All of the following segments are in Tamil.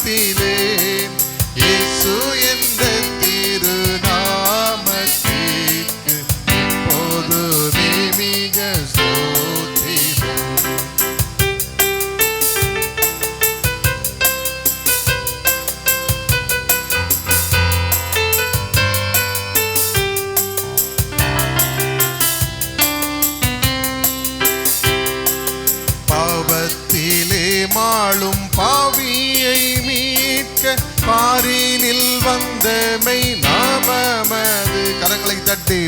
பாவத்திலே இயேசு என்ற திருநாமத்திற்கு எப்போதுமே மிக ஸ்தோத்திரம். பாவத்திலே மாளும் பாவியை மீட்க பாரினில் வந்தமை நாமமது. கரங்களை தட்டி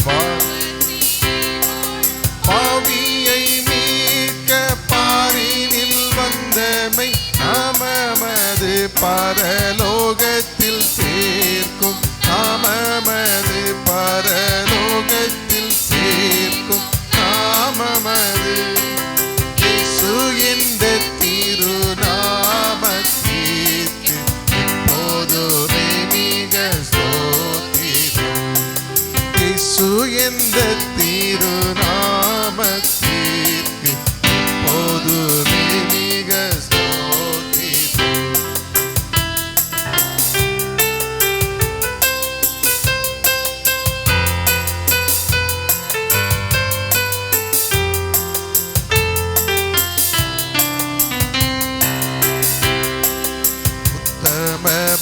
பாவியை மீட்க பாரினில் வந்தமை நாமமது. பரலோகத்தில் சேர்க்கும் நாமமது. பரலோகத்தில் சேர்க்கும் நாமமது. இயேசு என்ற திருநாமத்திற்கு எப்போதுமே மிக ஸ்தோத்திரம். இயேசு என்ற திருநாமத்திற்கு எப்போதுமே மிக ஸ்தோத்திரம்.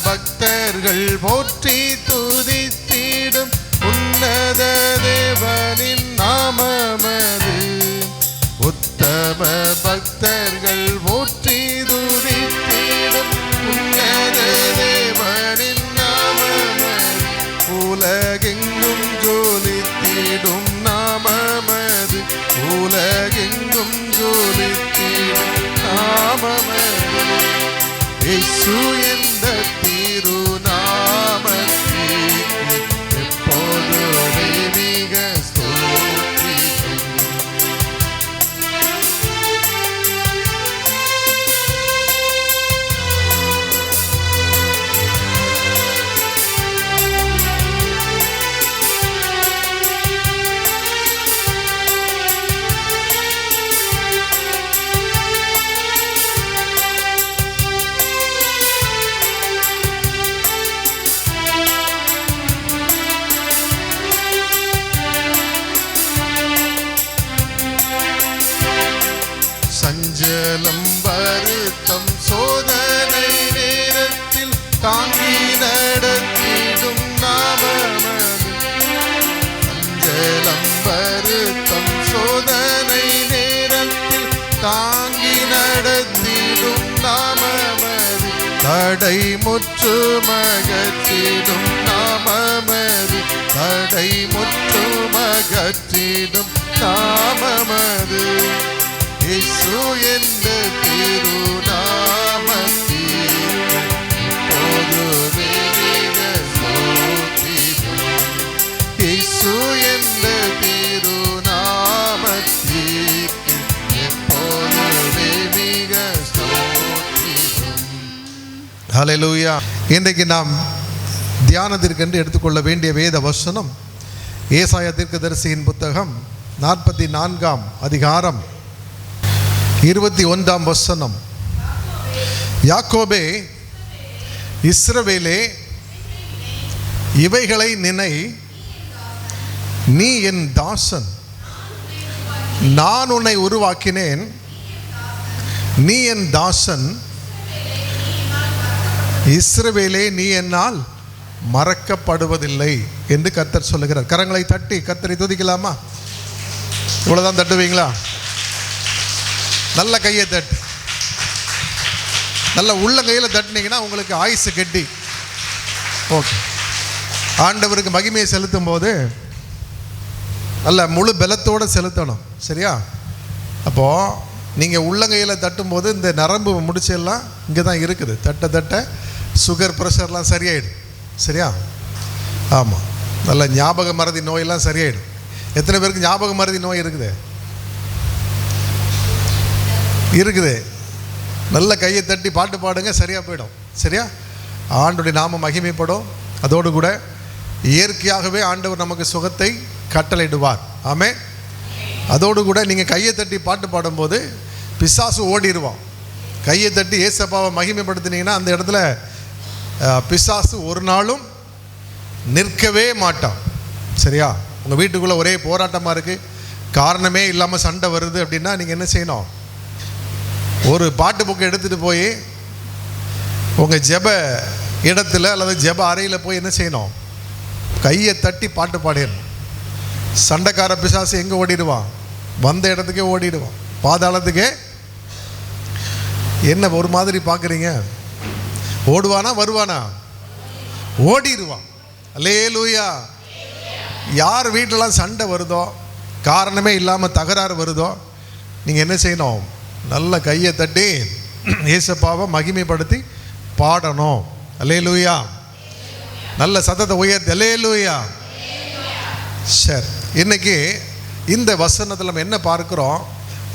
பக்தர்கள் போற்றி துதித்திடும் உன்னத தேவனின் நாமமது. உத்தம பக்தர்கள் போற்றி துதித்திடும் உன்னத தேவனின் நாமமது. உலகெங்கும் ஜொலித்திடும் நாமமது. உலகெங்கும் ஜொலித்திடும் நாமமது. இயேசு என்ற திருநாமத்திற்கு எப்போதுமே மிக ஸ்தோத்திரம். சஞ்சலம் வருத்தம் சோதனை நேரத்தில் தாங்கி நடத்திடும் நாமமது. சஞ்சலம் வருத்தம் சோதனை நேரத்தில் தாங்கி நடத்திடும் நாமமது. தடை முற்றுமகற்றிடும் நாமமது. தடை முற்றுமகற்றிடும் நாமமது. இயேசு என்ற திருநாமத்திற்கு எப்போதுமே மிக ஸ்தோத்திரம். இயேசு என்ற திருநாமத்திற்கு எப்போதுமே மிக ஸ்தோத்திரம். ஹல்லேலூயா. இன்றைக்கு நாம் தியானத்திற்கென்று எடுத்துக்கொள்ள வேண்டிய வேத வசனம் ஏசாயா தீர்க்கதரிசியின் புத்தகம் 44ஆம் அதிகாரம் 21ஆம் வசனம். யாக்கோபே, இஸ்ரவேலே, இவைகளை நினை, நீ என் தாசன், நான் உன்னை உருவாக்கினேன், நீ என் தாசன், இஸ்ரவேலே, நீ என்னால் மறக்கப்படுவதில்லை என்று கர்த்தர் சொல்லுகிறார். கரங்களை தட்டி கர்த்தரை துதிக்கலாமா? இவ்வளவுதான் தட்டுவீங்களா? நல்ல கையை தட்டு. நல்ல உள்ள கையில் தட்டினீங்கன்னா உங்களுக்கு ஆயுசு கெட்டி. ஓகே. ஆண்டவருக்கு மகிமையை செலுத்தும் போது நல்ல முழு பலத்தோடு செலுத்தணும். சரியா? அப்போது நீங்கள் உள்ளங்கையில் தட்டும்போது இந்த நரம்பு முடிச்செல்லாம் இங்கே தான் இருக்குது. தட்ட தட்ட சுகர் ப்ரெஷர்லாம் சரியாயிடும். சரியா? ஆமாம். நல்ல ஞாபக மறதி நோயெல்லாம் சரியாயிடும். எத்தனை பேருக்கு ஞாபக மறதி நோய் இருக்குது? இருக்குது. நல்ல கையை தட்டி பாட்டு பாடுங்க, சரியாக போயிடும். சரியா? ஆண்டவருடைய நாமம் மகிமைப்படும். அதோடு கூட இயற்கையாகவே ஆண்டவர் நமக்கு சுகத்தை கட்டளையிடுவார். ஆமென். அதோடு கூட நீங்கள் கையை தட்டி பாட்டு பாடும்போது பிசாசு ஓடிடுவான். கையை தட்டி ஏசப்பாவை மகிமைப்படுத்தினீங்கன்னா அந்த இடத்துல பிசாசு ஒரு நாளும் நிற்கவே மாட்டான். சரியா? உங்கள் வீட்டுக்குள்ளே ஒரே போராட்டமாக இருக்குது, காரணமே இல்லாமல் சண்டை வருது அப்படின்னா நீங்கள் என்ன செய்யணும்? ஒரு பாட்டு புக்கை எடுத்துகிட்டு போய் உங்கள் ஜெப இடத்துல அல்லது ஜெப அறையில் போய் என்ன செய்யணும்? கையை தட்டி பாட்டு பாடிடணும். சண்டைக்கார பிசாசு எங்கே ஓடிடுவான்? வந்த இடத்துக்கே ஓடிடுவான், பாதாளத்துக்கே. என்ன ஒரு மாதிரி பார்க்குறீங்க? ஓடுவானா வருவானா? ஓடிடுவான். அல்லேலூயா. யார் வீட்டிலலாம் சண்டை வருதோ, காரணமே இல்லாமல் தகராறு வருதோ, நீங்கள் என்ன செய்யணும்? நல்ல கையை தட்டி ஏசப்பாவை மகிமைப்படுத்தி பாடணும். அல்லேலூயா. நல்ல சத்தத்தை உயர்த்தி அல்லேலூயா. சரி, இன்னைக்கு இந்த வசனத்தில் நம்ம என்ன பார்க்கிறோம்?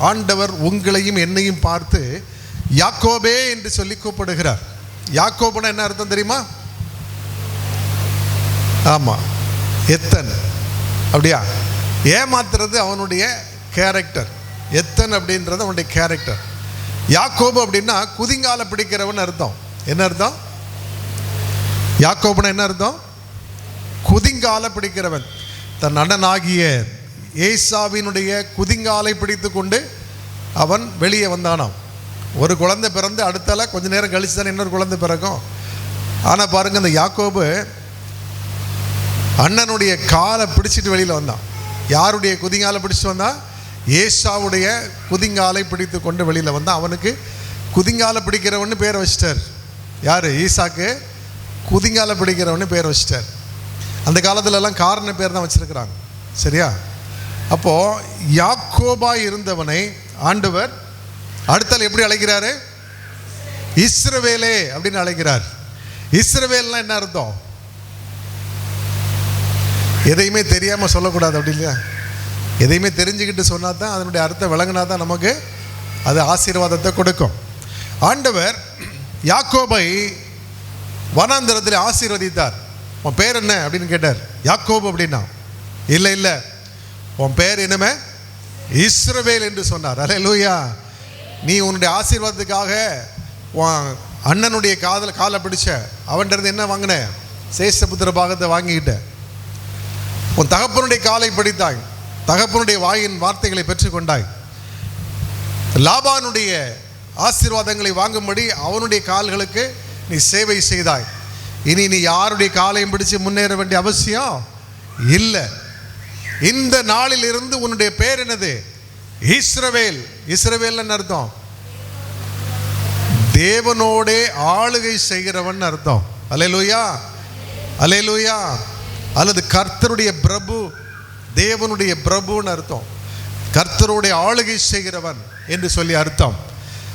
ஆண்டவர் உங்களையும் என்னையும் பார்த்து யாக்கோபே என்று சொல்லி கூப்பிடுகிறார். யாக்கோபுனா என்ன அர்த்தம் தெரியுமா? ஆமாம், எத்தன். அப்படியா? ஏமாத்துறது அவனுடைய கேரக்டர். எத்தன் அப்படின்றது அவனுடைய கேரக்டர். யாக்கோபு அப்படின்னா குதிங்கால பிடிக்கிறவன் அர்த்தம். என்ன அர்த்தம்? யாக்கோபுனா என்ன அர்த்தம்? குதிங்கால பிடிக்கிறவன். தன் அண்ணனாகிய ஏசாவினுடைய குதிங்காலை பிடித்து கொண்டு அவன் வெளியே வந்தானாம். ஒரு குழந்தை பிறந்து அடுத்தால கொஞ்ச நேரம் கழிச்சு தானே இன்னொரு குழந்தை பிறக்கும். ஆனால் பாருங்கள், இந்த யாக்கோபு அண்ணனுடைய காலை பிடிச்சிட்டு வெளியில் வந்தான். யாருடைய குதிங்காலை பிடிச்சிட்டு வந்தான்? ஏசாவுடைய குதிங்காலை பிடித்து கொண்டு வெளியில் வந்தான். அவனுக்கு குதிங்காலை பிடிக்கிறவன்னு பேர் வச்சிட்டார். யார்? ஈசாக்கு குதிங்காலை பிடிக்கிறவன்னு பேர் வச்சிட்டார். அந்த காலத்துலலாம் காரண பேர் தான் வச்சிருக்கிறாங்க. சரியா? அப்போது யாக்கோபாய் இருந்தவனை ஆண்டவர் அடுத்தால் எப்படி அழைக்கிறாரு? இஸ்ரவேலே அப்படின்னு அழைக்கிறார். இஸ்ரவேல்னா என்ன அர்த்தம்? எதையுமே தெரியாமல் சொல்லக்கூடாது, அப்படி இல்லையா? எதையுமே தெரிஞ்சுக்கிட்டு சொன்னால் தான் அதனுடைய அர்த்தம் விளங்கினா தான் நமக்கு அது ஆசீர்வாதத்தை கொடுக்கும். ஆண்டவர் யாக்கோபை வனாந்தரத்தில் ஆசீர்வதித்தார். உன் பேர் என்ன அப்படின்னு கேட்டார். யாக்கோபு அப்படின்னா, இல்லை இல்லை, உன் பேர் என்னமே இஸ்ரவேல் என்று சொன்னார். அல்லேலூயா. நீ உன்னுடைய ஆசீர்வாதத்துக்காக உன் அண்ணனுடைய காலை பிடிச்ச அவன்கிட்ட என்ன வாங்கின? சேஷபுத்திர பாகத்தை வாங்கிக்கிட்ட. உன் தகப்பனுடைய காலை பிடித்தாய், தகப்பனுடைய வாயின் வார்த்தைகளை பெற்றுக்கொண்டாய். லாபானுடைய ஆசீர்வாதங்களை வாங்கும்படி அவனுடைய கால்களுக்கு நீ சேவை செய்தாய். இனி நீ யாருடைய காலையும் பிடிச்சு முன்னேற வேண்டிய அவசியம் இல்லை. இந்த நாளில் இருந்து உன்னுடைய பேர் என்னது? இஸ்ரவேல். இஸ்ரவேல் அர்த்தம் தேவனோடே ஆளுகை செய்கிறவன் அர்த்தம். அல்லேலூயா, அல்லேலூயா. அல்லது கர்த்தருடைய பிரபு, தேவனுடைய பிரபுன்னு அர்த்தம். கர்த்தருடைய ஆளுகை செய்கிறவன் என்று சொல்லி அர்த்தம்.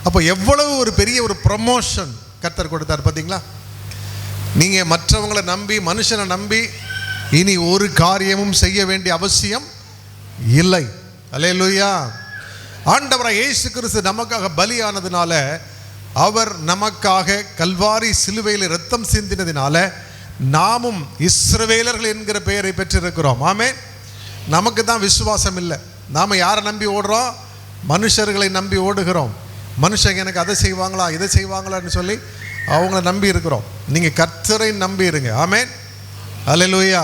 அப்போ எவ்வளவு ஒரு பெரிய ஒரு ப்ரமோஷன் கர்த்தர் கொடுத்தார் பார்த்தீங்களா? நீங்கள் மற்றவங்களை நம்பி, மனுஷனை நம்பி இனி ஒரு காரியமும் செய்ய வேண்டிய அவசியம் இல்லை. அல்லேலூயா. ஆண்டவராய் இயேசு கிறிஸ்து நமக்காக பலியானதுனால, அவர் நமக்காக கல்வாரி சிலுவையில் இரத்தம் சிந்தினதினால நாமும் இஸ்ரவேலர்கள் என்கிற பெயரை பெற்றிருக்கிறோம். ஆமென். நமக்கு தான் விசுவாசம் இல்லை. நாம் யாரை நம்பி ஓடுறோம்? மனுஷர்களை நம்பி ஓடுகிறோம். மனுஷங்க எனக்கு அதை செய்வாங்களா, இதை செய்வாங்களான்னு சொல்லி அவங்கள நம்பி இருக்கிறோம். நீங்கள் கர்த்தரை நம்பி இருங்க. ஆமென். அல்லேலூயா,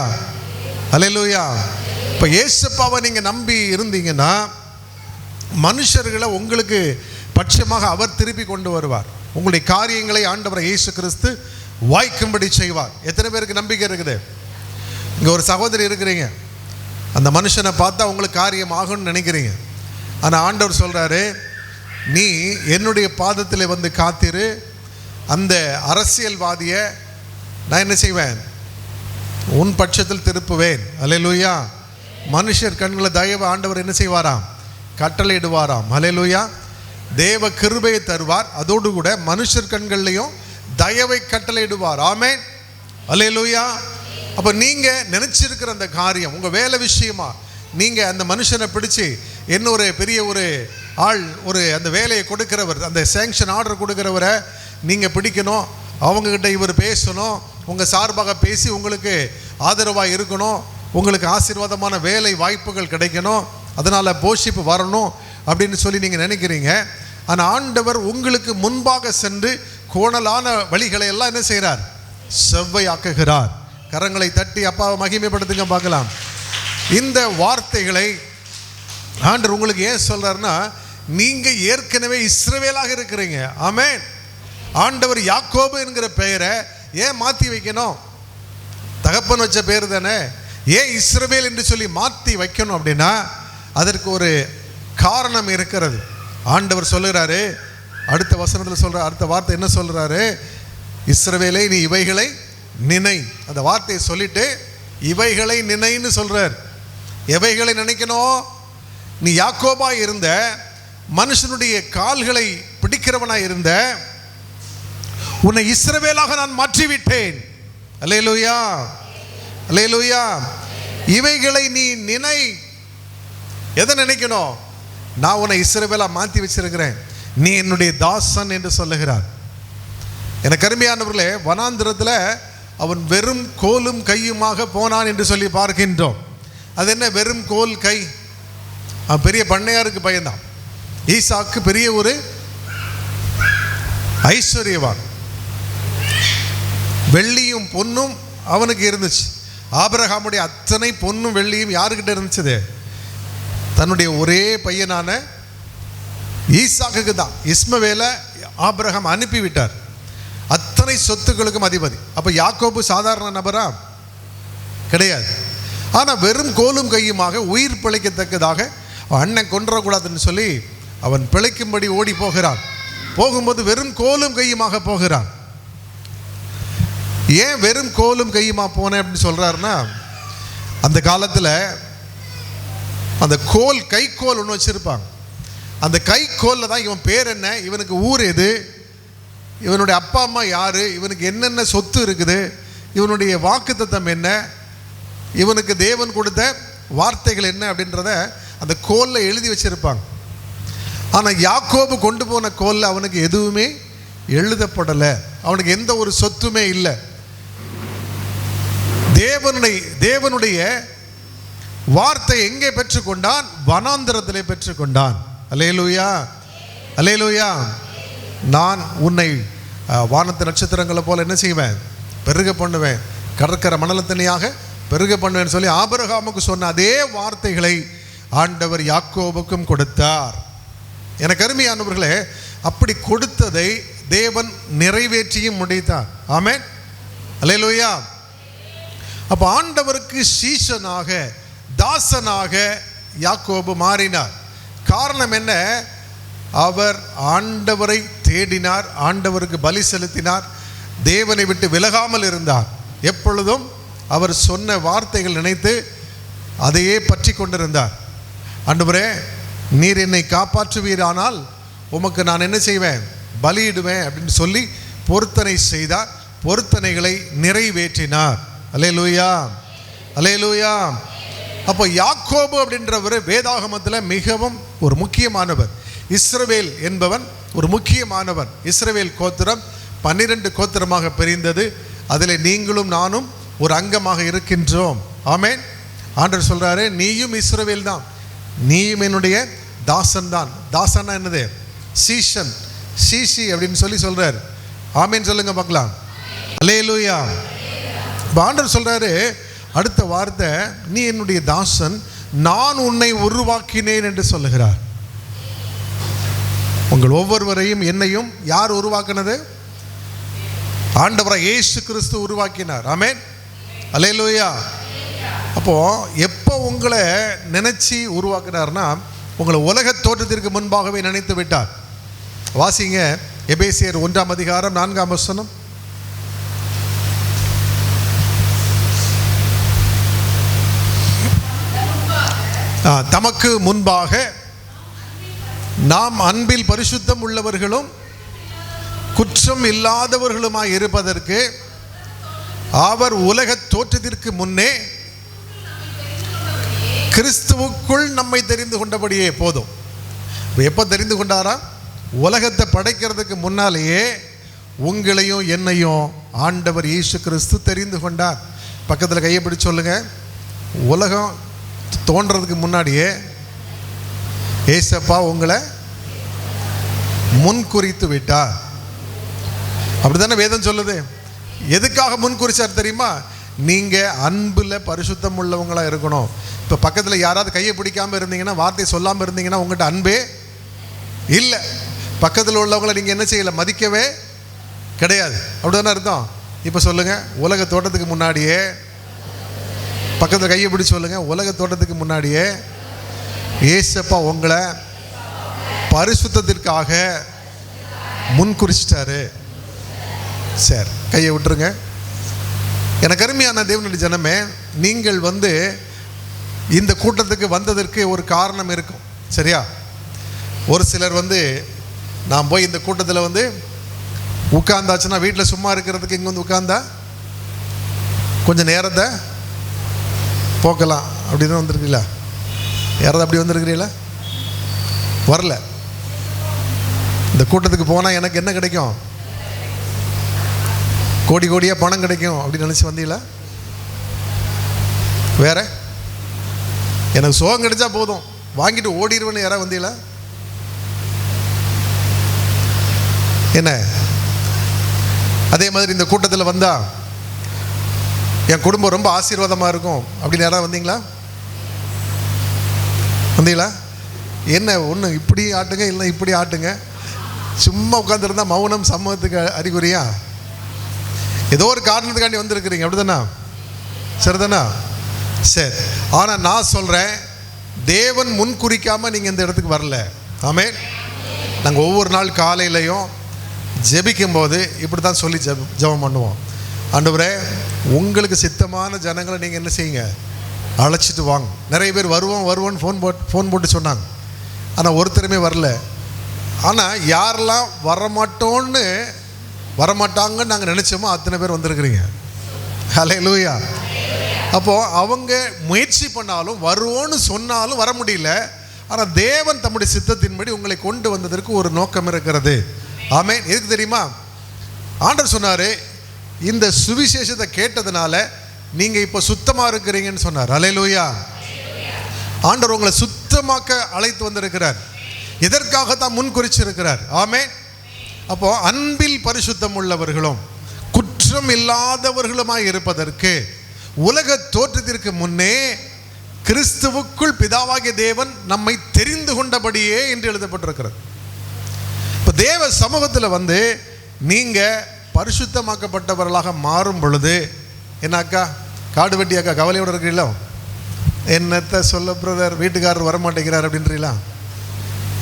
அல்லேலூயா. இப்போ இயேசுப்பாவை நீங்கள் நம்பி இருந்தீங்கன்னா மனுஷர்களை உங்களுக்கு பட்சமாக அவர் திருப்பி கொண்டு வருவார். உங்களுடைய காரியங்களை ஆண்டவர் இயேசு கிறிஸ்து வாய்க்கும்படி செய்வார். எத்தனை பேருக்கு நம்பிக்கை இருக்குது? இங்கே ஒரு சகோதரி இருக்கிறீங்க, அந்த மனுஷனை பார்த்தா உங்களுக்கு காரியம் ஆகும்னு நினைக்கிறீங்க. ஆனால் ஆண்டவர் சொல்கிறாரு, நீ என்னுடைய பாதத்தில் வந்து காத்திரு, அந்த அரசியல்வாதியை நான் என்ன செய்வேன்? உன் பட்சத்தில் திருப்புவேன். அல்லேலூயா. மனுஷர் கண்களை தயவு ஆண்டவர் என்ன செய்வாராம்? கட்டளையிடுவாராம். அல்லேலூயா. தேவ கிருபையை தருவார், அதோடு கூட மனுஷர் கண்கள்லையும் தயவை கட்டளையிடுவார். ஆமென். அல்லேலூயா. அப்போ நீங்கள் நினச்சிருக்கிற அந்த காரியம், உங்கள் வேலை விஷயமா நீங்கள் அந்த மனுஷனை பிடிச்சி இன்னொரு பெரிய ஒரு ஆள், ஒரு அந்த வேலையை கொடுக்கிறவர், அந்த சேங்ஷன் ஆர்டர் கொடுக்கிறவரை நீங்கள் பிடிக்கணும். அவங்கக்கிட்ட இவர் பேசணும், உங்கள் சார்பாக பேசி உங்களுக்கு ஆதரவாக இருக்கணும், உங்களுக்கு ஆசீர்வாதமான வேலை வாய்ப்புகள் கிடைக்கணும், அதனால் போஷிப்பு வரணும் அப்படின்னு சொல்லி நீங்கள் நினைக்கிறீங்க. ஆனால் ஆண்டவர் உங்களுக்கு முன்பாக சென்று கோணலான வழிகளை எல்லாம் என்ன செய்கிறார்? செவ்வையாக்குகிறார். கரங்களை தட்டி அப்பாவை மகிமைப்படுத்துங்க பார்க்கலாம். இந்த வார்த்தைகளை ஆண்டவர் உங்களுக்கு ஏன் சொல்றாருன்னா, நீங்க ஏற்கனவே இஸ்ரவேலாக இருக்கிறீங்க. ஆமென். ஆண்டவர் யாக்கோபு என்கிற பெயரை ஏன் மாற்றி வைக்கணும்? தகப்பன் வச்ச பேர் தானே. ஏன் இஸ்ரவேல் என்று சொல்லி மாற்றி வைக்கணும் அப்படின்னா அதற்கு ஒரு காரணம் இருக்கிறது. ஆண்டவர் சொல்லுகிறாரு, அடுத்த வசனத்தில் சொல்ற அடுத்த வார்த்தை என்ன சொல்றாரு? இஸ்ரவேலை நீ இவைகளை நினை. அந்த வார்த்தையை சொல்லிட்டு இவைகளை நினைன்னு சொல்றார். எவைகளை நினைக்கணும்? நீ யாக்கோபா இருந்த, மனுஷனுடைய கால்களை பிடிக்கிறவனாய் இருந்த, உன்னை இஸ்ரவேலாக நான் மாற்றிவிட்டேன். அல்லேலூயா, அல்லேலூயா. இவைகளை நீ நினை. எதை நினைக்கணும்? நான் உன்னை இஸ்ரவேலா மாற்றி வச்சிருக்கிறேன், நீ என்னுடைய தாசன் என்று சொல்லுகிறார். எனக்கு அருமையானவர்களே, வனாந்திரத்தில் அவன் வெறும் கோலும் கையுமாக போனான் என்று சொல்லி பார்க்கின்றோம். அது என்ன வெறும் கோல் கை? அவன் பெரிய பண்ணையாருக்கு பையன்தான். ஈசாக்கு பெரிய ஒரு ஐஸ்வர்யவான். வெள்ளியும் பொன்னும் அவனுக்கு இருந்துச்சு. ஆபிரகாமுடைய அத்தனை பொன்னும் வெள்ளியும் யாருக்கிட்ட இருந்துச்சு? தன்னுடைய ஒரே பையனான ஈசாக்குக்கு தான். இஸ்மவேலை ஆபிரகாம் அனுப்பிவிட்டார், அத்தனை சொத்துக்களுக்கும் அதிபதி. அப்போ யாக்கோபு சாதாரண நபரா? கிடையாது. ஆனால் வெறும் கோலும் கையுமாக உயிர் பிழைக்கத்தக்கதாக அண்ணன் கொன்றக்கூடாதுன்னு சொல்லி அவன் பிழைக்கும்படி ஓடி போகிறான். போகும்போது வெறும் கோலும் கையுமாக போகிறான். ஏன் வெறும் கோலும் கையுமா போனேன் அப்படின்னு சொல்கிறாருன்னா, அந்த காலத்தில் அந்த கோல், கைக்கோல் ஒன்று வச்சுருப்பாங்க. அந்த கைக்கோலில் தான் இவன் பேர் என்ன, இவனுக்கு ஊர் எது, இவனுடைய அப்பா அம்மா யார், இவனுக்கு என்னென்ன சொத்து இருக்குது, இவனுடைய வாக்குத்தத்தம் என்ன, இவனுக்கு தேவன் கொடுத்த வார்த்தைகள் என்ன அப்படின்றத அந்த கோலில் எழுதி வச்சுருப்பாங்க. ஆனால் யாக்கோபு கொண்டு போன கோலில் அவனுக்கு எதுவுமே எழுதப்படலை. அவனுக்கு எந்த ஒரு சொத்துமே இல்லை. தேவனுடைய வார்த்தை எங்கே பெற்றுக்கொண்டான்? வனாந்திரத்திலே பெற்றுக்கொண்டான். அல்லேலூயா, அல்லேலூயா. நான் உன்னை வானத்து நட்சத்திரங்களை போல என்ன செய்வேன்? பெருக பண்ணுவேன், கடற்கரை மணலத்தனையாக பெருக பண்ணுவேன்னு சொல்லி ஆபிரகாமுக்கு சொன்ன அதே வார்த்தைகளை ஆண்டவர் யாக்கோபுக்கும் கொடுத்தார். எனக்கு அருமையானவர்களே, அப்படி கொடுத்ததை தேவன் நிறைவேற்றியும் முடித்தார். ஆமென், அல்லேலூயா. அப்போ ஆண்டவருக்கு சீஷனாக, தாசனாக யாக்கோபு மாறினார். காரணம் என்ன? அவர் ஆண்டவரை தேடினார், ஆண்டவருக்கு பலி செலுத்தினார், தேவனை விட்டு விலகாமல் இருந்தார். எப்பொழுதும் அவர் சொன்ன வார்த்தைகள் நினைத்து அதையே பற்றி கொண்டிருந்தார். ஆண்டவரே, நீர் என்னை காப்பாற்றுவீரானால் உமக்கு நான் என்ன செய்வேன்? பலியிடுவேன் அப்படின்னு சொல்லி பொருத்தனை செய்தார். பொருத்தனைகளை நிறைவேற்றினார். அல்லேலூயா, அல்லேலூயா. அப்போ யாக்கோபு அப்படின்றவர் வேதாகமத்தில் மிகவும் ஒரு முக்கியமானவர். இஸ்ரவேல் என்பவன் ஒரு முக்கியமானவன். இஸ்ரவேல் கோத்திரம் 12 கோத்திரமாக பிரிந்தது. அதில் நீங்களும் நானும் ஒரு அங்கமாக இருக்கின்றோம். ஆமென். ஆண்டவர் சொல்கிறாரு, நீயும் இஸ்ரவேல் தான், நீயும் என்னுடைய தாசன் தான். தாசன்னா என்னது? சீஷன், சீஷி அப்படின்னு சொல்லி சொல்கிறார். ஆமென் சொல்லுங்க பார்க்கலாம். அல்லேலூயா. ஆண்டவர் சொல்கிறாரு அடுத்த வார்த்தை, நீ என்னுடைய தாசன், நான் உன்னை உருவாக்கினேன் என்று சொல்லுகிறார். உங்கள் ஒவ்வொருவரையும் என்னையும் யார் உருவாக்கினது? ஆண்டவராய் இயேசு கிறிஸ்து உருவாக்கினார். ஆமென், அல்லேலூயா. அப்போ எப்போ உங்களை நினைச்சு உருவாக்கினார்னா, உங்களை உலக தோற்றத்திற்கு முன்பாகவே நினைத்து விட்டார். வாசிங்க எபேசியர் 1ஆம் அதிகாரம் 4ஆம் வசனம். தமக்கு முன்பாக நாம் அன்பில் பரிசுத்தம் உள்ளவர்களும் குற்றம் இல்லாதவர்களுமாய் இருப்பதற்கு அவர் உலக தோற்றத்திற்கு முன்னே கிறிஸ்துவுக்குள் நம்மை தெரிந்து கொண்டபடியே போதும். எப்போ தெரிந்து கொண்டாரா? உலகத்தை படைக்கிறதுக்கு முன்னாலேயே உங்களையும் என்னையும் ஆண்டவர் இயேசு கிறிஸ்து தெரிந்து கொண்டார். பக்கத்தில் கையை பிடிச்சு சொல்லுங்க, உலகம் தோன்றதுக்கு முன்னாடியே ஏசப்பா உங்களை முன் குறித்து விட்டார். அப்படித்தானே வேதம் சொல்லுது. எதுக்காக முன் குறிச்சார் தெரியுமா? நீங்கள் அன்பில் பரிசுத்தம் உள்ளவங்களாக இருக்கணும். இப்போ பக்கத்தில் யாராவது கையை பிடிக்காமல் இருந்தீங்கன்னா, வார்த்தை சொல்லாமல் இருந்தீங்கன்னா உங்கள்கிட்ட அன்பே இல்லை. பக்கத்தில் உள்ளவங்களை நீங்கள் என்ன செய்யலை, மதிக்கவே கிடையாது. அப்படிதானே அர்த்தம். இப்போ சொல்லுங்கள், உலக தோட்டத்துக்கு முன்னாடியே, பக்கத்தில் கையை பிடிச்சி சொல்லுங்கள், உலக தோட்டத்துக்கு முன்னாடியே ஏசப்பா உங்களை பரிசுத்தத்திற்காக முன் குறிச்சிட்டாரு. சரி, கையை விட்டுருங்க. எனக்கு அருமையான தேவனுடைய ஜனமே, நீங்கள் இந்த கூட்டத்துக்கு வந்ததற்கு ஒரு காரணம் இருக்கும், சரியா? ஒரு சிலர் நான் போய் இந்த கூட்டத்தில் உட்கார்ந்தாச்சுன்னா வீட்டில் சும்மா இருக்கிறதுக்கு இங்கே உட்கார்ந்தா கொஞ்சம் நேரத்தை போக்கலாம் அப்படின்னு வந்திருக்கீங்களா? யாராவது அப்படி வந்திருக்கிறீங்களா? வரல. இந்த கூட்டத்துக்கு போனால் எனக்கு என்ன கிடைக்கும்? கோடி கோடியாக பணம் கிடைக்கும் அப்படின்னு நினச்சி வந்தீங்களா? வேற எனக்கு சோகம் கிடைச்சா போதும் வாங்கிட்டு ஓடிடுவேன்னு யாராவது வந்தீங்களா? என்ன அதே மாதிரி இந்த கூட்டத்தில் வந்தால் என் குடும்பம் ரொம்ப ஆசீர்வாதமாக இருக்கும் அப்படின்னு யாராவது வந்தீங்களா? வந்தீங்களா? என்ன ஒன்று இப்படி ஆட்டுங்க, இல்லை இப்படி ஆட்டுங்க. சும்மா உட்காந்துருந்தா மௌனம் சம்மதத்துக்கு அறிகுறியா? ஏதோ ஒரு காரணத்துக்காண்டி வந்திருக்கிறீங்க, அப்படிதானா? சரிதானா? சரி. ஆனால் நான் சொல்கிறேன், தேவன் முன் குறிக்காமல் நீங்கள் இந்த இடத்துக்கு வரல. ஆமென். நாங்கள் ஒவ்வொரு நாள் காலையிலையும் ஜெபிக்கும் போது இப்படி தான் சொல்லி ஜெபம் பண்ணுவோம். ஆண்டவரே, உங்களுக்கு சித்தமான ஜனங்களை நீங்கள் என்ன செய்யுங்க, அழைச்சிட்டு வாங்க. நிறைய பேர் வருவோன்னு ஃபோன் போட்டு சொன்னாங்க. ஆனால் ஒருத்தருமே வரல. ஆனால் யாரெல்லாம் வரமாட்டாங்கன்னு நாங்கள் நினச்சோமோ அத்தனை பேர் வந்திருக்கிறீங்க. ஹல்லேலூயா. அப்போது அவங்க முயற்சி பண்ணாலும் வருவோன்னு சொன்னாலும் வர முடியல. ஆனால் தேவன் தம்முடைய சித்தத்தின்படி உங்களை கொண்டு வந்ததற்கு ஒரு நோக்கம் இருக்கிறது. ஆமென். எதுக்கு தெரியுமா? ஆண்டவர் சொன்னார், இந்த சுவிசேஷத்தை கேட்டதுனால நீங்கள் இப்போ சுத்தமாக இருக்கிறீங்கன்னு சொன்னார். ஹல்லேலூயா. ஆண்டவர் உங்களை சுத்தமாக்க அழைத்து வந்திருக்கிறார். இதற்காகத்தான் முன் குறிச்சிருக்கிறார். ஆமென். அப்போ அன்பில் பரிசுத்தம் உள்ளவர்களும் குற்றம் இல்லாதவர்களுமாய் இருப்பதற்கு உலக தோற்றத்திற்கு முன்னே கிறிஸ்துவுக்குள் பிதாவாகிய தேவன் நம்மை தெரிந்து கொண்டபடியே என்று எழுதப்பட்டிருக்கிறது. இப்போ தேவ சமூகத்தில் நீங்கள் பரிசுத்தமாக்கப்பட்டவர்களாக மாறும் பொழுது என்ன அக்கா, காடு வெட்டி அக்கா கவலையோடு இருக்கிறீங்களா? என்னத்தை சொல்ல பிரதர், வீட்டுக்காரர் வரமாட்டேங்கிறார் அப்படின்றீங்களா?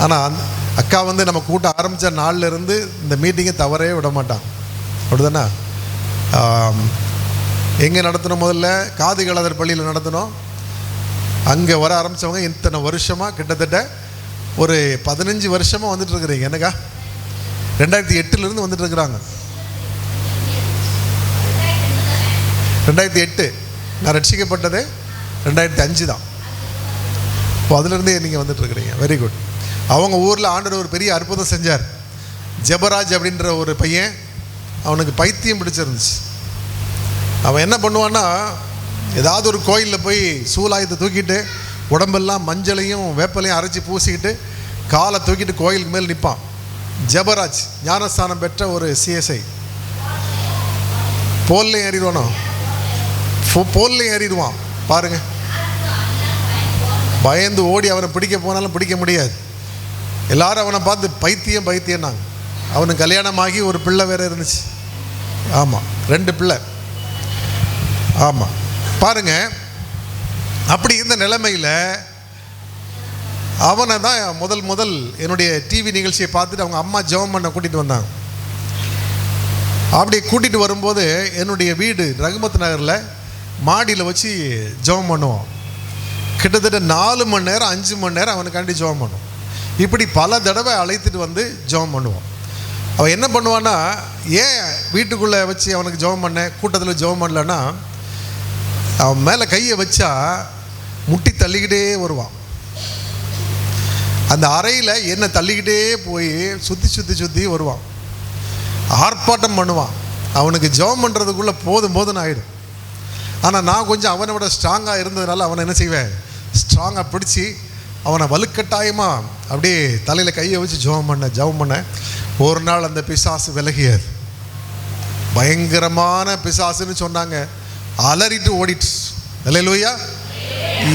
ஆனால் அக்கா நம்ம கூட்டம் ஆரம்பித்த நாள்லேருந்து இந்த மீட்டிங்கை தவறவே விட மாட்டான். அப்படிதானே? எங்கே நடத்தினோம்? முதல்ல காதுகளாதர் பள்ளியில் நடத்தினோம். அங்கே வர ஆரம்பித்தவங்க இத்தனை வருஷமாக, கிட்டத்தட்ட ஒரு 15 வருஷமாக வந்துட்டுருக்குறீங்க. என்னக்கா, 2008 வந்துட்டுருக்குறாங்க. 2008 நான் ரட்சிக்கப்பட்டது 2005 தான். இப்போ அதிலிருந்தே நீங்கள் வந்துட்டுருக்குறீங்க. Very good. அவங்க ஊரில் ஆண்டவர் ஒரு பெரிய அற்புதம் செஞ்சார். ஜெபராஜ் அப்படின்ற ஒரு பையன், அவனுக்கு பைத்தியம் பிடிச்சிருந்துச்சு. அவன் என்ன பண்ணுவான்னா, ஏதாவது ஒரு கோயிலில் போய் சூலாயத்தை தூக்கிட்டு உடம்பெல்லாம் மஞ்சளையும் வேப்பலையும் அரைச்சி பூசிக்கிட்டு காலை தூக்கிட்டு கோயிலுக்கு மேல் நிற்பான். ஜெபராஜ் ஞானஸ்தானம் பெற்ற ஒரு சிஎஸ்ஐ. போல்லையும் ஏறிடுவானோ, போல்லையும் ஏறிடுவான் பாருங்க. பயந்து ஓடி அவனை பிடிக்க போனாலும் பிடிக்க முடியாது. எல்லாரும் அவனை பார்த்து பைத்தியம்னாங்க. அவனுக்கு கல்யாணமாகி ஒரு பிள்ளை வேற இருந்துச்சு. ஆமாம், 2 பிள்ளை. ஆமாம், பாருங்க. அப்படி இருந்த நிலைமையில் அவனை தான் முதல் என்னுடைய டிவி நிகழ்ச்சியை பார்த்துட்டு அவங்க அம்மா ஜெபம் பண்ண கூட்டிகிட்டு வந்தாங்க. அப்படி கூட்டிகிட்டு வரும்போது என்னுடைய வீடு ரகுமத் நகரில் மாடியில் வச்சு ஜெபம் பண்ணுவோம். கிட்டத்தட்ட 4 மணி நேரம் 5 மணி நேரம் அவனுக்காண்டி ஜெபம் பண்ணுவோம். இப்படி பல தடவை அழைத்துட்டு ஜெபம் பண்ணுவோம். அவன் என்ன பண்ணுவான்னா, ஏன் வீட்டுக்குள்ளே வச்சு அவனுக்கு ஜெபம் பண்ண, கூட்டத்தில் ஜெபம் பண்ணலன்னா, அவன் மேலே கையை வச்சா முட்டி தள்ளிக்கிட்டே வருவான். அந்த அறையில் என்னை தள்ளிக்கிட்டே போய் சுற்றி வருவான். ஆர்ப்பாட்டம் பண்ணுவான். அவனுக்கு ஜெபம் பண்ணுறதுக்குள்ளே போதும்னு ஆகிடும். ஆனால் நான் கொஞ்சம் அவனை விட ஸ்ட்ராங்காக இருந்ததுனால அவனை என்ன செய்வேன், ஸ்ட்ராங்காக பிடிச்சி அவனை வலுக்கட்டாயமாக அப்படியே தலையில் கையை வச்சு ஜெபம் பண்ண ஒரு நாள் அந்த பிசாசு விலகியது. பயங்கரமான பிசாசுன்னு சொன்னாங்க. அலறிட்டு ஓடிட்டு. அல்லேலூயா.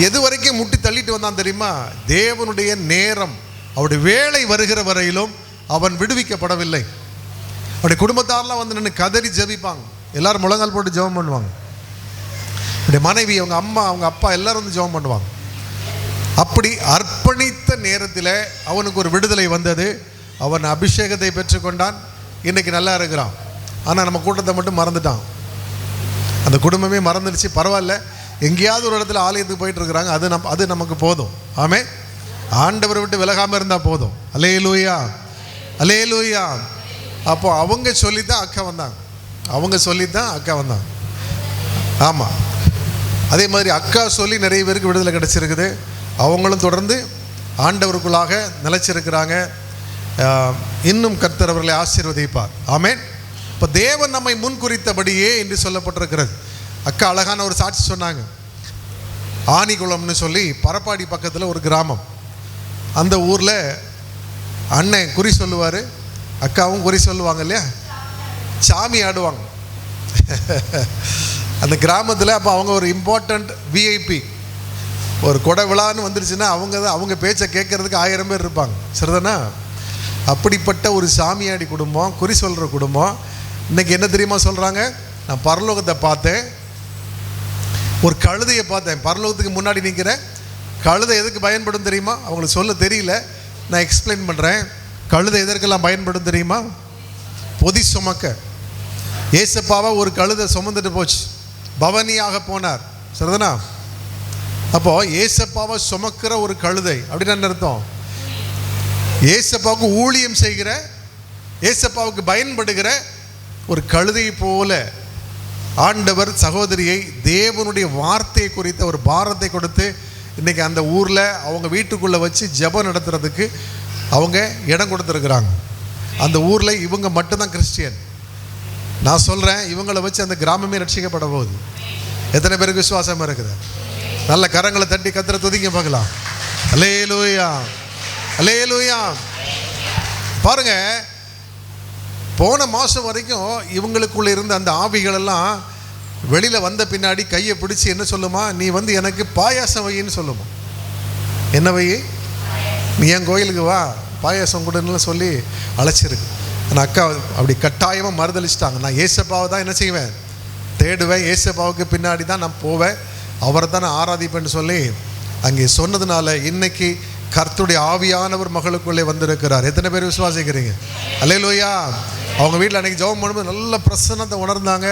எது வரைக்கும் முட்டி தள்ளிட்டு வந்தான் தெரியுமா? தேவனுடைய நேரம், அவருடைய வேலை வருகிற வரையிலும் அவன் விடுவிக்கப்படவில்லை. அவருடைய குடும்பத்தாரெலாம் வந்து நின்று கதறி ஜெபிப்பாங்க. எல்லாரும் முழங்கால் போட்டு ஜெபம் பண்ணுவாங்க. அவருடைய மனைவி, அவங்க அம்மா, அவங்க அப்பா எல்லாரும் வந்து ஜெபம் பண்ணுவாங்க. அப்படி அர்ப்பணித்த நேரத்தில் அவனுக்கு ஒரு விடுதலை வந்தது. அவன் அபிஷேகத்தை பெற்றுக்கொண்டான். இன்றைக்கி நல்லா இருக்கிறான். ஆனால் நம்ம கூட்டத்தை மட்டும் மறந்துட்டான். அந்த குடும்பமே மறந்துடுச்சு. பரவாயில்ல, எங்கேயாவது ஒரு இடத்துல ஆலயத்துக்கு போயிட்டு இருக்கிறாங்க. அது நமக்கு போதும். ஆமே. ஆண்டவரை விட்டு விலகாமல் இருந்தால் போதும். அல்லேலூயா, அல்லேலூயா. அப்போ அவங்க சொல்லி தான் அக்கா வந்தாங்க. ஆமாம். அதே மாதிரி அக்கா சொல்லி நிறைய பேருக்கு விடுதலை கிடச்சிருக்குது. அவங்களும் தொடர்ந்து ஆண்டவருக்குள்ளாக நிலைச்சிருக்கிறாங்க. இன்னும் கர்த்தர் அவர்களை ஆசீர்வதிப்பார். ஆமென். இப்போ தேவன் நம்மை முன்குறித்தபடியே என்று சொல்லப்பட்டிருக்கிறது. அக்கா அழகான ஒரு சாட்சி சொன்னாங்க. ஆணிகுளம்னு சொல்லி பரப்பாடி பக்கத்தில் ஒரு கிராமம். அந்த ஊரில் அண்ணன் குறி சொல்லுவார், அக்காவும் குறி சொல்லுவாங்க இல்லையா, சாமி ஆடுவாங்க அந்த கிராமத்தில். அப்போ அவங்க ஒரு இம்பார்ட்டண்ட் விஐபி. ஒரு கொடை விழான்னு வந்துருச்சுன்னா அவங்க பேச்சை கேட்கறதுக்கு 1000 பேர் இருப்பாங்க. சரிதானா? அப்படிப்பட்ட ஒரு சாமியாடி குடும்பம், குறி சொல்கிற குடும்பம். இன்றைக்கி என்ன தெரியுமா சொல்கிறாங்க? நான் பரலோகத்தை பார்த்தேன், ஒரு கழுதையை பார்த்தேன். பரலோகத்துக்கு முன்னாடி நிற்கிறேன். கழுதை எதுக்கு பயன்படும் தெரியுமா? அவங்களுக்கு சொல்ல தெரியல, நான் எக்ஸ்பிளைன் பண்ணுறேன். கழுதை எதற்கெல்லாம் பயன்படும் தெரியுமா? பொதி சுமக்க. ஏசப்பாவை ஒரு கழுதை சுமந்துட்டு போச்சு, பவனியாக போனார். சரிதானா? அப்போது ஏசப்பாவை சுமக்கிற ஒரு கழுதை அப்படின்னு என்ன அர்த்தம்? ஏசப்பாவுக்கு ஊழியம் செய்கிற, ஏசப்பாவுக்கு பயன்படுகிற ஒரு கழுதை போல ஆண்டவர் சகோதரியை தேவனுடைய வார்த்தையை குறித்த ஒரு பாரத்தை கொடுத்து இன்றைக்கி அந்த ஊரில் அவங்க வீட்டுக்குள்ளே வச்சு ஜெபம் நடத்துறதுக்கு அவங்க இடம் கொடுத்துருக்குறாங்க. அந்த ஊரில் இவங்க மட்டும்தான் கிறிஸ்டியன். நான் சொல்கிறேன், இவங்களை வச்சு அந்த கிராமமே ரட்சிக்கப்பட போகுது. எத்தனை பேருக்கு விசுவாசம் இருக்குது? நல்ல கரங்களை தட்டி கத்திர துதிங்க பார்க்கலாம். அல்லேலூயா, அல்லேலூயா. பாருங்க, போன மாதம் வரைக்கும் இவங்களுக்குள்ள இருந்த அந்த ஆவிகளெல்லாம் வெளியில் வந்த பின்னாடி கையை பிடிச்சி என்ன சொல்லுமா? நீ வந்து எனக்கு பாயாசம் வையின்னு சொல்லுமா. என்ன வை? நீ என் கோயிலுக்கு வா, பாயாசம் கொடுன்னு சொல்லி அழைச்சிருக்கு. ஆனால் அக்கா அப்படி கட்டாயமாக மறுதளிச்சிட்டாங்க. நான் ஏசப்பாவை தான் என்ன செய்வேன்? தேடுவேன். ஏசப்பாவுக்கு பின்னாடி தான் நான் போவேன், அவரை தான் நான் ஆராதிப்பேன்னு சொல்லி அங்கே சொன்னதுனால இன்னைக்கு கர்த்தருடைய ஆவியானவர் மகளுக்குள்ளே வந்திருக்கிறார். எத்தனை பேர் விசுவாசிக்கிறீங்க? அல்லேலூயா. அவங்க வீட்டில் அன்றைக்கி ஜெபம் பண்ணும்போது நல்ல பிரசன்னத்தை உணர்ந்தாங்க,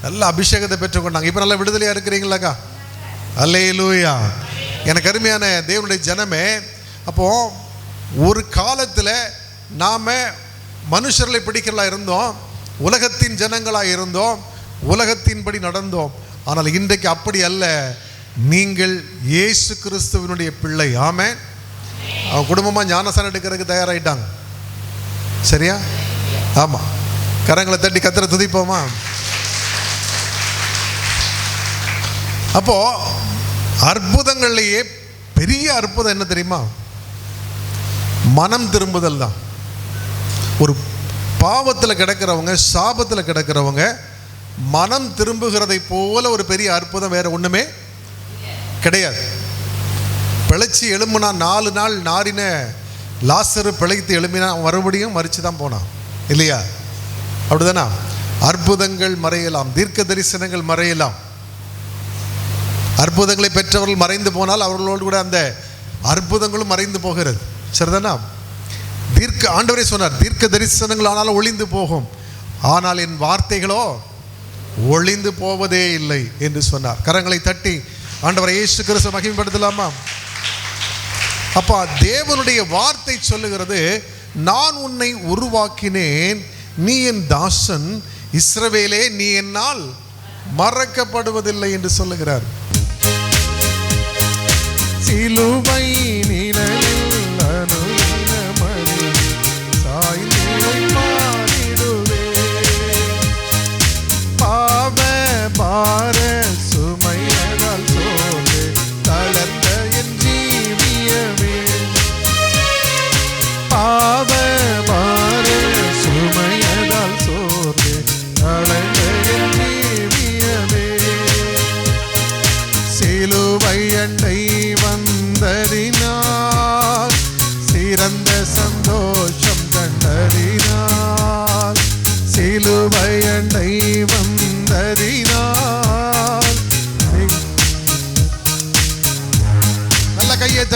நல்ல அபிஷேகத்தை பெற்றுக்கொண்டாங்க. இப்போ நல்ல விடுதலையாக இருக்கிறீங்களாக்கா? அல்லேலூயா. எனக்கு அருமையான தேவனுடைய ஜனமே, அப்போது ஒரு காலத்தில் நாம் மனுஷர்களை பிடிக்கிறதா இருந்தோம், உலகத்தின் ஜனங்களாக இருந்தோம், உலகத்தின்படி நடந்தோம். ஆனால் இன்றைக்கு அப்படி அல்ல. நீங்கள் இயேசு கிறிஸ்துவினுடைய பிள்ளை. ஆமென். அவன் குடும்பமாக ஞானஸ்நானம் எடுக்கிறதுக்கு தயாராகிட்டாங்க. சரியா? ஆமாம். கரங்களை தட்டி கத்திர துதிப்போமா? அப்போது அற்புதங்கள்லேயே பெரிய அற்புதம் என்ன தெரியுமா? மனம் திரும்புதல் தான். ஒரு பாவத்தில் கிடக்கிறவங்க, சாபத்தில் கிடக்கிறவங்க மனம் திரும்புகிறதை போல ஒரு பெரிய அற்புதம் வேறு ஒன்றுமே கிடையாது. பிழைச்சி எழும்புனா 4 நாள் நாரின லாசரு பிழைத்து எழும்பினா மறுபடியும் மறித்து தான் போனான் இல்லையா? அப்படிதானா? அற்புதங்கள் மறையலாம், தீர்க்க தரிசனங்கள் மறையலாம். அற்புதங்களை பெற்றவர்கள் மறைந்து போனால் அவர்களோடு கூட அந்த அற்புதங்களும் மறைந்து போகிறது. சரிதானா? ஆண்டவரே சொன்னார், தீர்க்க தரிசனங்கள் ஆனாலும் ஒளிந்து போகும், ஆனால் என் வார்த்தைகளோ ஒளிந்து போவதே இல்லை என்று சொன்னார். கரங்களை தட்டி ஆண்டவரை இயேசு கிறிஸ்துவை மகிமைப்படுத்தலாமா? அப்பா, தேவனுடைய வார்த்தை சொல்லுகிறது, நான் உன்னை உருவாக்கினேன், நீ என் தாசன், இஸ்ரவேலே நீ என்னால் மறக்கப்படுவதில்லை என்று சொல்லுகிறார். சிலுவை நிழலில் அனுதினமணி சாய்ந்து மாறிடுவே, பாவ பார சுமையதால் சோர்ந்து தளர்ந்த என் ஜீவியமே,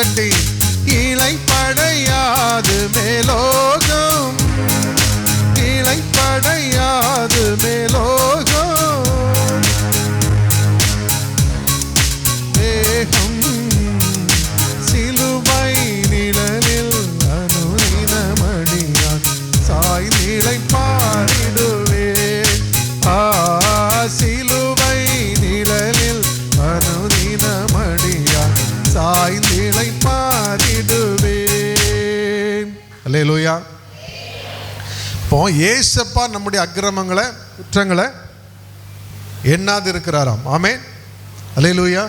கட்டி இளைப்படையாது மேலோகம், இளைப்படையாது மேலோகம். தேகம் சிலுவை நிழலில் அனுதினமடியான் சாய்ந்திளை பாரிடுவே. சிலுவை நிழலில் அனுதினமடியான் சாய்ந்திளை பாரிடுவேன். அல்லேலூயா. இப்போ ஏசப்பா நம்முடைய அக்கிரமங்களை குற்றங்களை எண்ணாது இருக்கிறாராம். ஆமென். அல்லேலூயா.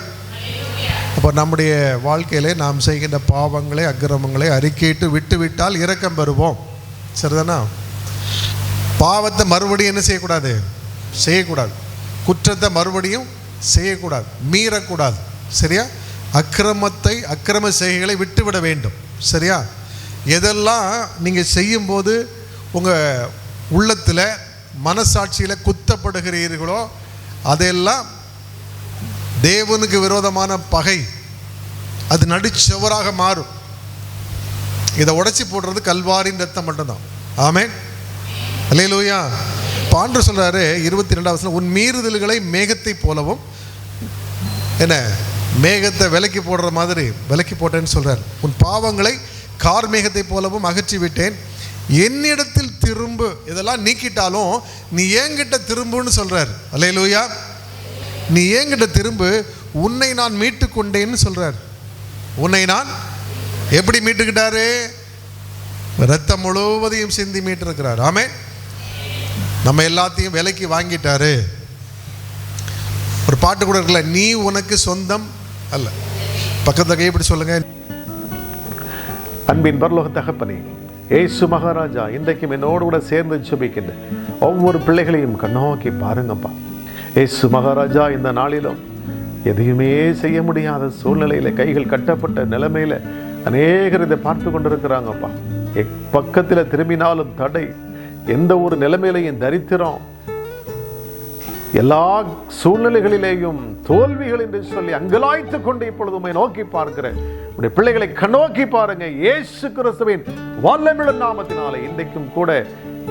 அப்போ நம்முடைய வாழ்க்கையிலே நாம் செய்கின்ற பாவங்களை அக்கிரமங்களை அறிக்கையிட்டு விட்டு விட்டால் இரக்கம் பெறுவோம். சரிதானா? பாவத்தை மறுபடியும் என்ன செய்யக்கூடாது? செய்யக்கூடாது. குற்றத்தை மறுபடியும் செய்யக்கூடாது, மீறக்கூடாது. சரியா? அக்கிரமத்தை அக்கிரம செய்கைகளை விட்டுவிட வேண்டும். சரியா? எதெல்லாம் நீங்கள் செய்யும்போது உங்கள் உள்ளத்தில் மனசாட்சியில் குத்தப்படுகிறீர்களோ அதெல்லாம் தேவனுக்கு விரோதமான பகை, அது நடுச்சுவராக மாறும். இதை உடைச்சி போடுறது கல்வாரின் ரத்தம் மட்டும்தான். ஆமென். அல்லேலூயா. ஆண்டவர் சொல்றாரு 22வது வசனம், உன் மீறுதல்களை மேகத்தை போலவும், என்ன மேகத்தை விலக்கி போடுற மாதிரி விலக்கி போட்டேன்னு சொல்றாரு. உன் பாவங்களை கார் மேகத்தை போலவும் அகற்றி விட்டேன், என்னிடத்தில் திரும்பு. இதெல்லாம் நீக்கிட்டாலும் நீ ஏங்கிட்ட திரும்புன்னு சொல்றாரு. அல்லேலூயா. நீ ஏங்கிட்ட திரும்பு, உன்னை நான் மீட்டு கொண்டேன்னு சொல்றார். உன்னை நான் எப்படி மீட்டுக்கிட்டாரு? ரத்தம் முழுவதையும் சிந்தி மீட்டிருக்கிறார். ஆமென். நம்ம எல்லாத்தையும் விலைக்கு வாங்கிட்டாரு. ஒரு பாட்டு கூட இருக்குல்ல, நீ உனக்கு சொந்தம் அல்ல. பக்கத்துல கை இப்படி சொல்லுங்க. அன்பின் பரலோக தகப்பனே, ஏசு மகாராஜா, இன்றைக்கும் என்னோடு கூட சேர்ந்து ஜெபிக்கின்ற ஒவ்வொரு பிள்ளைகளையும் கண்ணோக்கி பாருங்கப்பா. ஏசு மகாராஜா, இந்த நாளிலும் எதையுமே செய்ய முடியாத சூழ்நிலையில, கைகள் கட்டப்பட்ட நிலைமையில அநேகர் இதை பார்த்து கொண்டிருக்கிறாங்கப்பா. பக்கத்தில் திரும்பினாலும் தடை, எந்த ஒரு நிலைமையிலையும் தரித்திரம், எல்லா சூழ்நிலைகளிலேயும் தோல்விகள் என்று சொல்லி அங்கலாய்த்து கொண்டு இப்பொழுது உம்மை நோக்கி பார்க்கிறேன். உடைய பிள்ளைகளை கண்ணோக்கி பாருங்க. இயேசு கிறிஸ்துவின் வல்லமையுள்ள நாமத்தினாலே இன்றைக்கும் கூட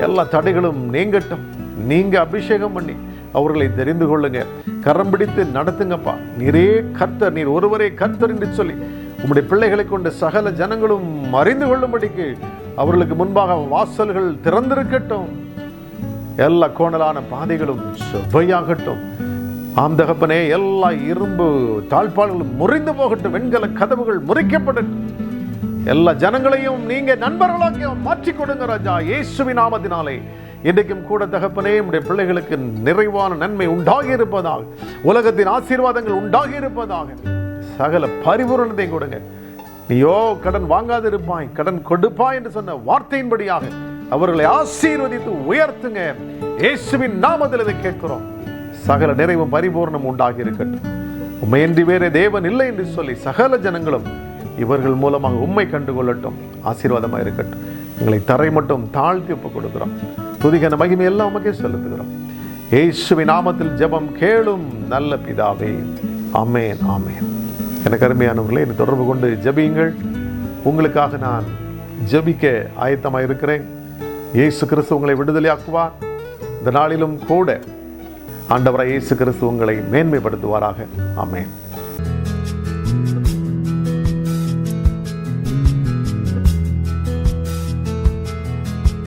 எல்லா தடைகளும் நீங்கட்டும். நீங்க அபிஷேகம் பண்ணி அவர்களை தெரிந்து கொள்ளுங்க, கரம் பிடித்து நடத்துங்கப்பா. நீரே கர்த்தர், நீர் ஒருவரே கர்த்தர் என்று சொல்லி உம்முடைய பிள்ளைகளை கொண்டு சகல ஜனங்களும் அறிந்து கொள்ளும்படிக்கு அவர்களுக்கு முன்பாக வாசல்கள் திறந்திருக்கட்டும். எல்லா கோணலான பாதைகளும் செவ்வையாகட்டும். ஆம் தகப்பனே, எல்லா இரும்பு தாழ்பால்களும் முறிந்து போகட்டும். வெண்கல கதவுகள் முறிக்கப்படட்டும். எல்லா ஜனங்களையும் நீங்க நண்பர்களாக மாற்றிக் கொடுங்க ராஜா, இயேசுவின் நாமத்தினாலே. இன்றைக்கும் கூட தகப்பனே, உடைய பிள்ளைகளுக்கு நிறைவான நன்மை உண்டாகி இருப்பதாக, உலகத்தின் ஆசீர்வாதங்கள் உண்டாகி இருப்பதாக, சகல பரிபூரணத்தை கொடுங்க. நீயோ கடன் வாங்காதிருப்பாய், கடன் கொடுப்பாய் என்று சொன்ன வார்த்தையின்படியாக அவர்களை ஆசீர்வதித்து உயர்த்துங்க. இயேசுவின் நாமத்தில் இதை கேட்கிறோம். சகல நிறைவும் பரிபூர்ணம் உண்டாகி இருக்கட்டும். உம்மையின்றி வேறே தேவன் இல்லை என்று சொல்லி சகல ஜனங்களும் இவர்கள் மூலமாக உம்மை கண்டுகொள்ளட்டும். ஆசீர்வாதமாக இருக்கட்டும். எங்களை தரை மட்டும் தாழ்த்தி ஒப்புக் கொடுக்கிறோம். துதிகன மகிமை எல்லாம் உமக்கே செலுத்துகிறோம். இயேசுவின் நாமத்தில் ஜெபம் கேளும் நல்ல பிதாவே. ஆமென், ஆமென். எனக்கு அருமையானவர்களே, என்னை தொடர்பு கொண்டு ஜெபியுங்கள். உங்களுக்காக நான் ஜெபிக்க ஆயத்தமாக இருக்கிறேன். இயேசு கிறிஸ்து உங்களை விடுதலையாக்குவார். இந்த நாளிலும் கூட ஆண்டவராய் இயேசு கிறிஸ்து உங்களை மேன்மைப்படுத்துவாராக. ஆமென்.